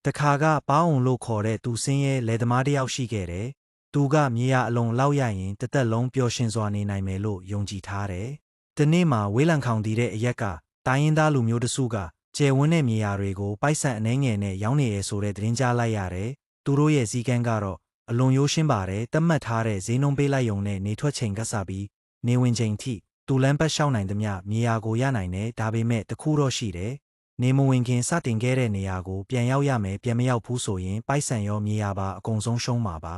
တခါကပေါင်းလို့ခေါ်တဲ့သူစင်းရဲ့လယ်သမားတစ်ယောက်ရှိခဲ့တယ်။သူကမြေယာအလုံးလောက်ရရင်တစ်သက်လုံးပျော်ရွှင်စွာနေနိုင်မယ်လို့ယုံကြည်ထားတယ်။ဒီနေ့မှာဝေးလံခေါင်တည်တဲ့အရက်ကတိုင်းရင်းသားလူမျိုးတစုကကျယ်ဝန်းတဲ့မြေယာတွေကိုပိုက်ဆံအနှဲငယ်နဲ့ရောင်းနေရဆိုတဲ့သတင်းကြားလိုက်ရတယ်။သူတို့ရဲ့စည်းကမ်းကတော့အလွန်ရိုးရှင်းပါတယ်။သတ်မှတ်ထားတဲ့ဈေးနှုန်းပေးလိုက်ရုံနဲ့နေထွက်ချိန်ကစားပြီးနေဝင်ချိန်ထိသူလမ်းပတ်လျှောက်နိုင်သမျှမြေယာကိုရနိုင်တယ်။ဒါပေမဲ့တခုတော့ရှိတယ်။နေမဝင်ခင်စတင်ခဲ့တဲ့နေရာကိုပြန်ရောက်ရမယ်ပြန်မရောက်ဘူးဆိုရင်ပိုက်ဆံရောမြေယာပါအကုန်ဆုံးရှုံးမှာပါ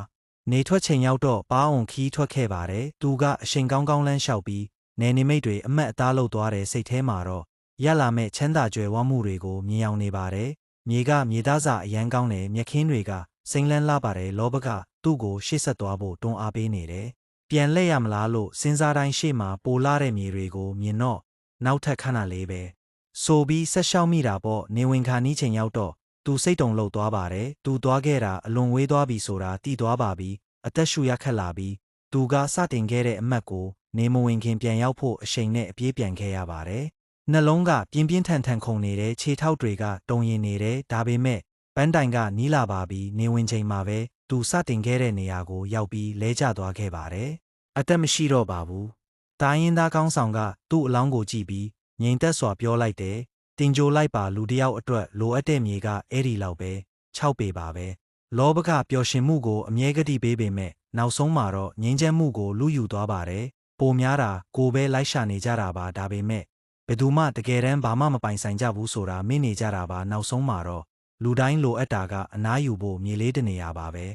နေထွက်ချိန်ရောက်တော့ပေါအောင်ခီးထွက်ခဲ့ပါတယ်သူကအရှိန်ကောင်းကောင်းလန်းလျှောက်ပြီးနေနိမိတ်တွေအမတ်အသားလှုပ်သွားတဲ့စိတ်ထဲမှာတော့ရလာမဲ့ချမ်းသာကြွယ်ဝမှုတွေကိုမြင်အောင်နေပါတယ်မြေကမြေသားစာအရန်ကောင်းတယ်မြက်ခင်းတွေကစိမ့်လန်းလာပါတယ်လောဘကသူ့ကိုရှေ့ဆက်သွားဖို့တွန်းအားပေးနေတယ်ပြန်လှည့်ရမလားလို့စဉ်းစားတိုင်းရှေ့မှာပိုလာတဲ့မြေတွေကိုမြင်တော့နောက်ထပ်ခဏလေးပဲဆိုပြီးဆက်လျှောက်မိတာပေါ့နေဝင်ခါနီးချိန်ရောက်တော့သူစိတ်တုန်လှုပ်သွားပါတယ်သူသွားခဲ့တာအလွန်ဝေးသွားပြီဆိုတာသိသွားပါပြီအသက်ရှူရခက်လာပြီးသူကစတင်ခဲ့တဲ့အမတ်ကိုနေမဝင်ခင်ပြန်ရောက်ဖို့အရှိန်နဲ့အပြေးပြန်ခဲ့ရပါတယ်နှလုံးကပြင်းပြင်းထန်ထန်ခုန်နေတဲ့ခြေထောက်တွေကတုံရင်နေတယ်ဒါပေမဲ့ပန်းတိုင်ကနီးလာပါပြီးနေဝင်ချိန်မှာပဲသူစတင်ခဲ့တဲ့နေရာကိုရောက်ပြီးလဲကျသွားခဲ့ပါတယ်အသက်မရှိတော့ပါဘူးတိုင်းရင်းသားကောင်းဆောင်ကသူ့အလောင်းကိုကြည့်ပြီးငြိမ်သက်စွာပြောလိုက်တယ်တင်ကြိုလိုက်ပါလူတယောက်အတွက်လိုအပ်တဲ့မြေကအဲ့ဒီလောက်ပဲ6ပေပါပဲလောဘကပျော်ရွှင်မှုကိုအမြဲကတိပေးပေမဲ့နောက်ဆုံးမှာတော့ငြိမ်းချမ်းမှုကိုလူယူသွားပါတယ်ပိုများတာကိုပဲလိုက်ရှာနေကြတာပါဒါပေမဲ့ဘယ်သူမှတကယ်တမ်းဘာမှမပိုင်ဆိုင်ကြဘူးဆိုတာမေ့နေကြတာပါနောက်ဆုံးမှာတော့လူတိုင်းလိုအပ်တာကအနားယူဖို့မြေလေးတနေရာပါပဲ